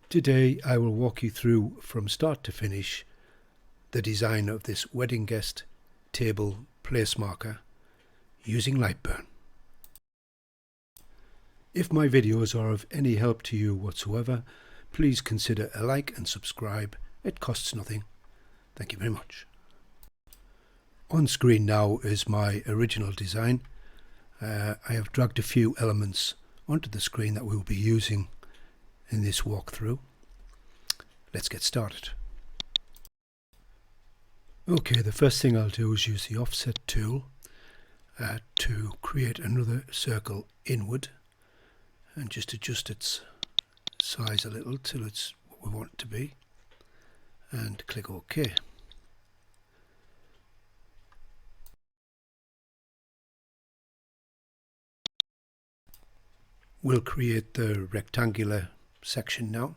Today I will walk you through from start to finish the design of this wedding guest table place marker using Lightburn. If my videos are of any help to you whatsoever, please consider a like and subscribe. It costs nothing. Thank you very much. On screen now is my original design. I have dragged a few elements onto the screen that we will be using in this walkthrough. Let's get started. Okay, the first thing I'll do is use the offset tool to create another circle inward and just adjust its size a little till it's what we want it to be, and click OK. We'll create the rectangular section now.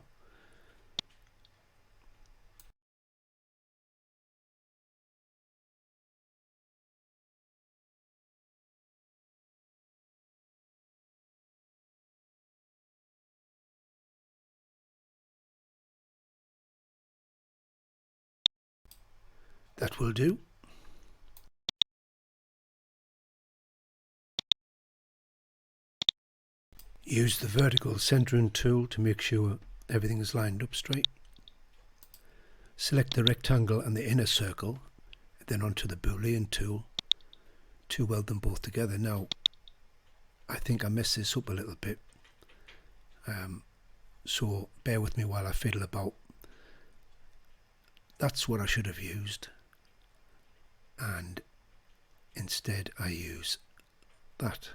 That will do. Use the vertical centering tool to make sure everything is lined up straight. Select the rectangle and the inner circle, then onto the Boolean tool to weld them both together. Now, I think I messed this up a little bit, so bear with me while I fiddle about. That's what I should have used, and instead I use that.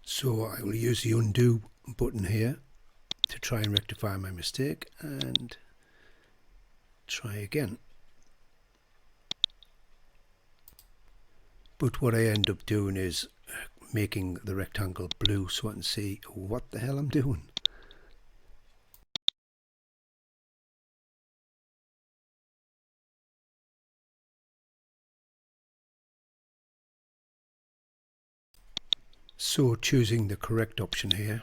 So I will use the undo button here to try and rectify my mistake and try again. But what I end up doing is making the rectangle blue so I can see what the hell I'm doing. So choosing the correct option here,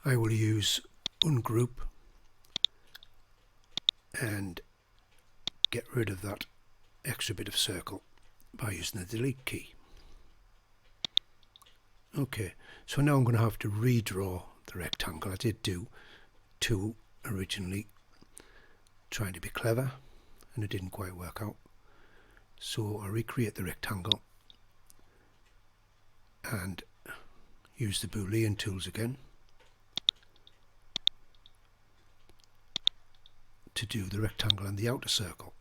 I will use ungroup and get rid of that extra bit of circle by using the delete key. Okay, so now I'm going to have to redraw the rectangle. I did do two originally, trying to be clever, and it didn't quite work out. So I recreate the rectangle and use the Boolean tools again to do the rectangle and the outer circle.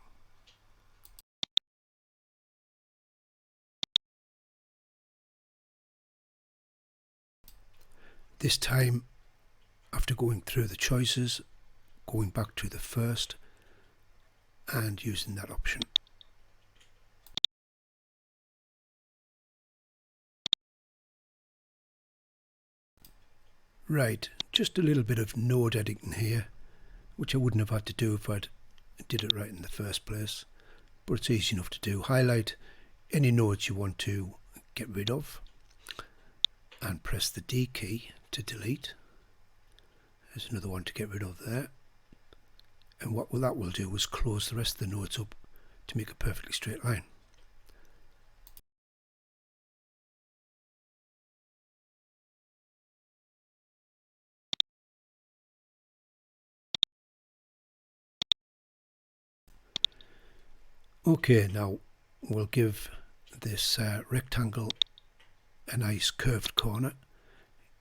This time, after going through the choices, going back to the first and using that option. Right, just a little bit of node editing here, which I wouldn't have had to do if I'd did it right in the first place, but it's easy enough to do. Highlight any nodes you want to get rid of and press the D key to delete. There's another one to get rid of there, and what that will do is close the rest of the nodes up to make a perfectly straight line. Okay, now we'll give this rectangle a nice curved corner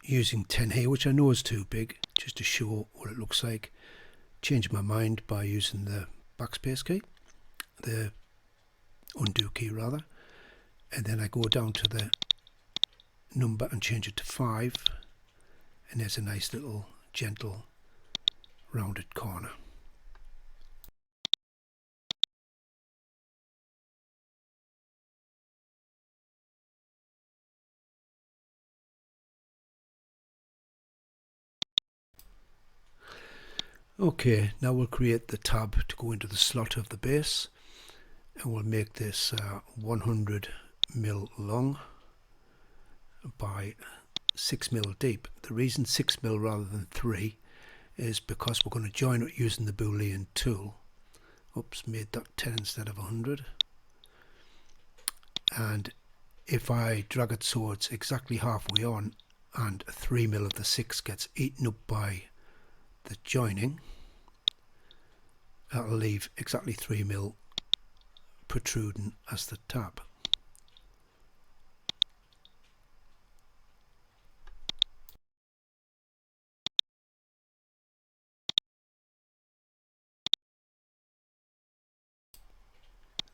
using 10 here, which I know is too big, just to show what it looks like. Change my mind by using the backspace key, the undo key rather, and then I go down to the number and change it to 5, and there's a nice little gentle rounded corner. Okay, now we'll create the tab to go into the slot of the base, and we'll make this 100mm long by 6mm deep. The reason 6mm rather than 3 is because we're going to join it using the Boolean tool. Oops, made that 10 instead of 100. And if I drag it so it's exactly halfway on and 3mm of the 6 gets eaten up by the joining, that'll leave exactly 3mm protruding as the tab.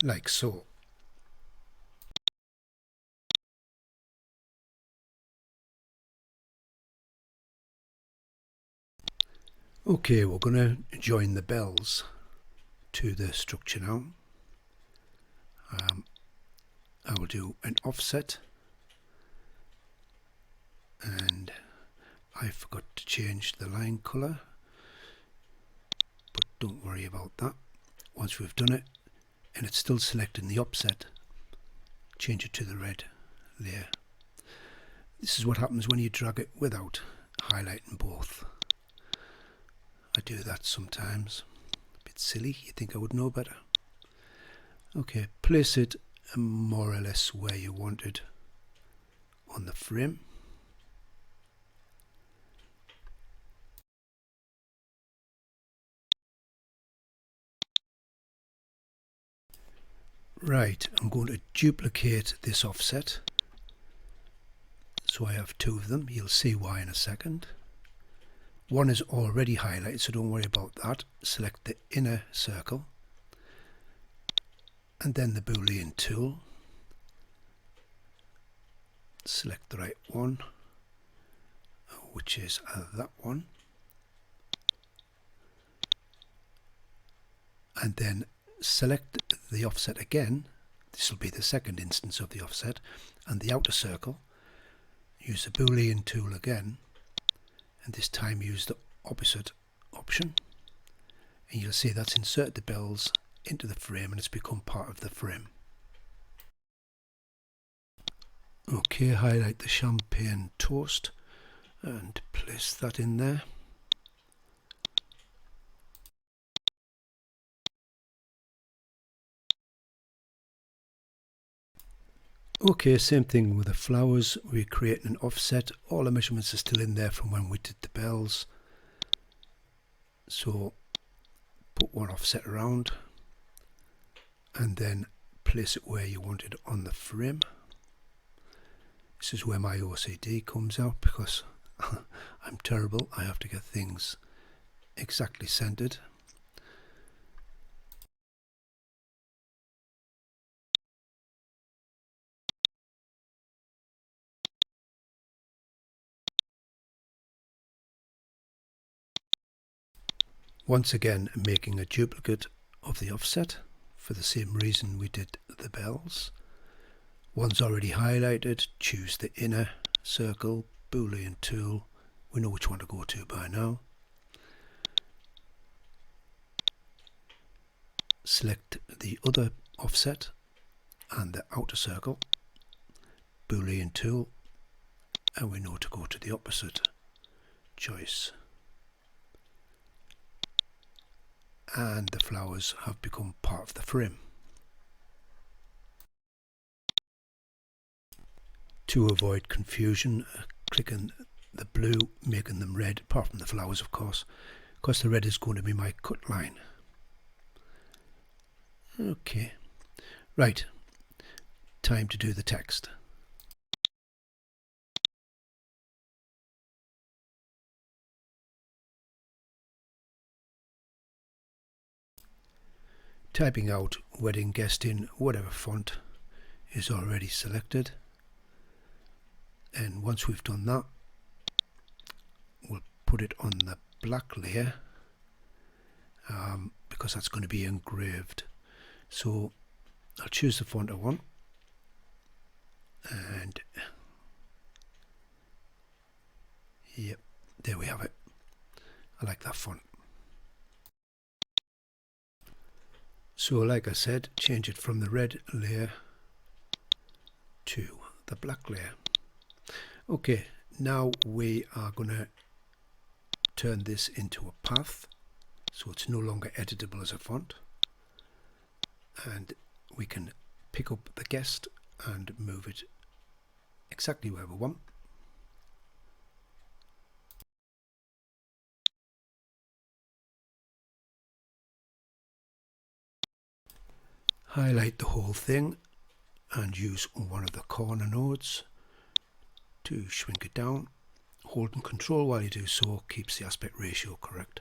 Like so. Okay, we're going to join the bells to the structure now. I will do an offset, and I forgot to change the line colour, but don't worry about that. Once we've done it and it's still selecting the offset, change it to the red layer. This is what happens when you drag it without highlighting both. I do that sometimes. A bit silly, you think I would know better. Okay, place it more or less where you want it on the frame. Right, I'm going to duplicate this offset. So I have two of them. You'll see why in a second. One is already highlighted, so don't worry about that. Select the inner circle and then the Boolean tool. Select the right one, which is that one. And then select the offset again. This will be the second instance of the offset, and the outer circle. Use the Boolean tool again, and this time use the opposite option, and you'll see that's inserted the bells into the frame and it's become part of the frame. Okay, highlight the champagne toast and place that in there. Okay, same thing with the flowers. We're creating an offset. All the measurements are still in there from when we did the bells. So put one offset around and then place it where you want it on the frame. This is where my OCD comes out because I'm terrible. I have to get things exactly centered. Once again, making a duplicate of the offset for the same reason we did the bells. One's already highlighted. Choose the inner circle, Boolean tool. We know which one to go to by now. Select the other offset and the outer circle, Boolean tool, and we know to go to the opposite choice. And the flowers have become part of the frame. To avoid confusion, clicking the blue, making them red, apart from the flowers of course, because the red is going to be my cut line. Okay, right, time to do the text. Typing out wedding guest in whatever font is already selected, and once we've done that, we'll put it on the black layer because that's going to be engraved. So I'll choose the font I want, and yep, there we have it. I like that font. So like I said, change it from the red layer to the black layer. Okay, now we are going to turn this into a path so it's no longer editable as a font, and we can pick up the guest and move it exactly where we want. Highlight the whole thing and use one of the corner nodes to shrink it down. Holding Control while you do so keeps the aspect ratio correct.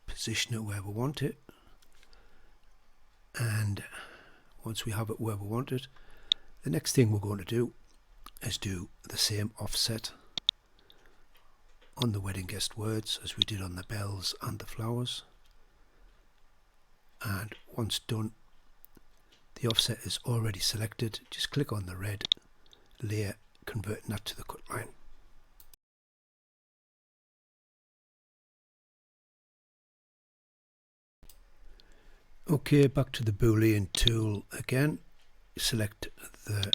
Position it where we want it, and once we have it where we want it, the next thing we're going to do is do the same offset on the wedding guest words as we did on the bells and the flowers. And once done, the offset is already selected. Just click on the red layer, converting that to the cut line. Okay, back to the Boolean tool again. Select the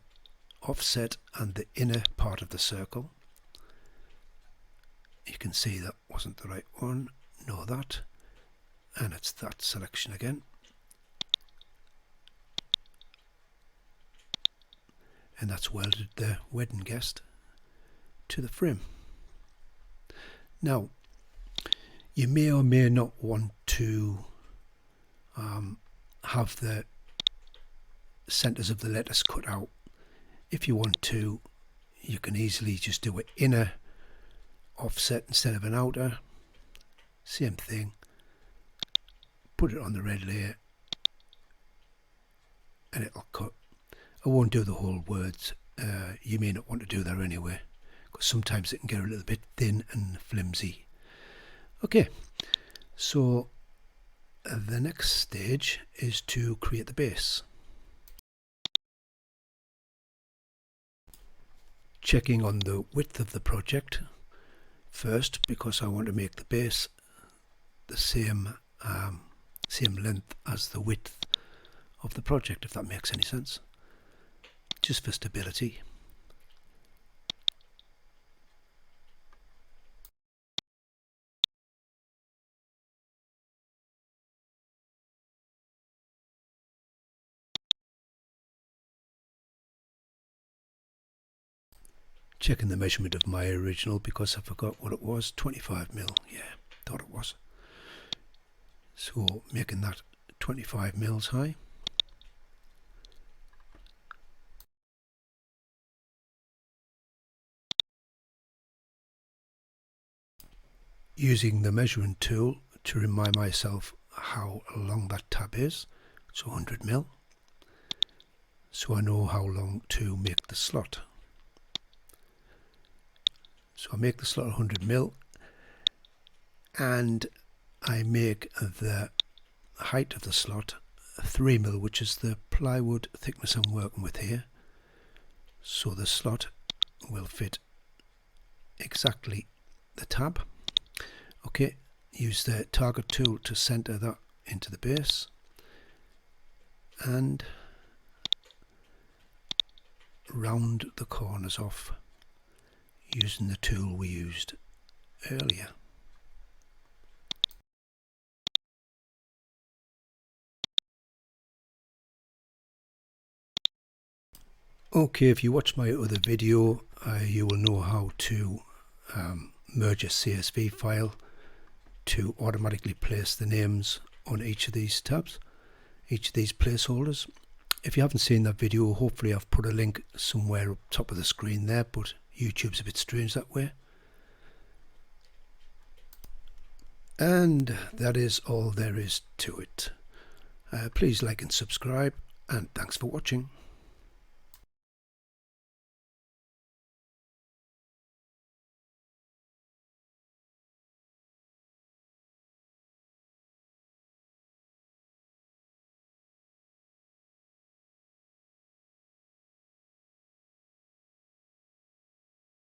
offset and the inner part of the circle. You can see that wasn't the right one. No, that. And it's that selection again. And that's welded the wedding guest to the frame. Now, you may or may not want to have the centers of the letters cut out. If you want to, you can easily just do an inner offset instead of an outer. Same thing. Put it on the red layer and it'll cut. I won't do the whole words. You may not want to do that anyway, because sometimes it can get a little bit thin and flimsy. Okay, so the next stage is to create the base. Checking on the width of the project first, because I want to make the base the same length as the width of the project, if that makes any sense, just for stability. Checking the measurement of my original because I forgot what it was. 25mm. Yeah, thought it was. So making that 25mm high. Using the measuring tool to remind myself how long that tab is. So 100mm. So I know how long to make the slot. So I make the slot 100mm, and I make the height of the slot 3mm, which is the plywood thickness I'm working with here. So the slot will fit exactly the tab. Okay, use the target tool to center that into the base and round the corners off using the tool we used earlier. Okay, if you watch my other video, you will know how to merge a CSV file to automatically place the names on each of these tabs, each of these placeholders. If you haven't seen that video, hopefully I've put a link somewhere up top of the screen there, but YouTube's a bit strange that way. And that is all there is to it. Please like and subscribe, and thanks for watching.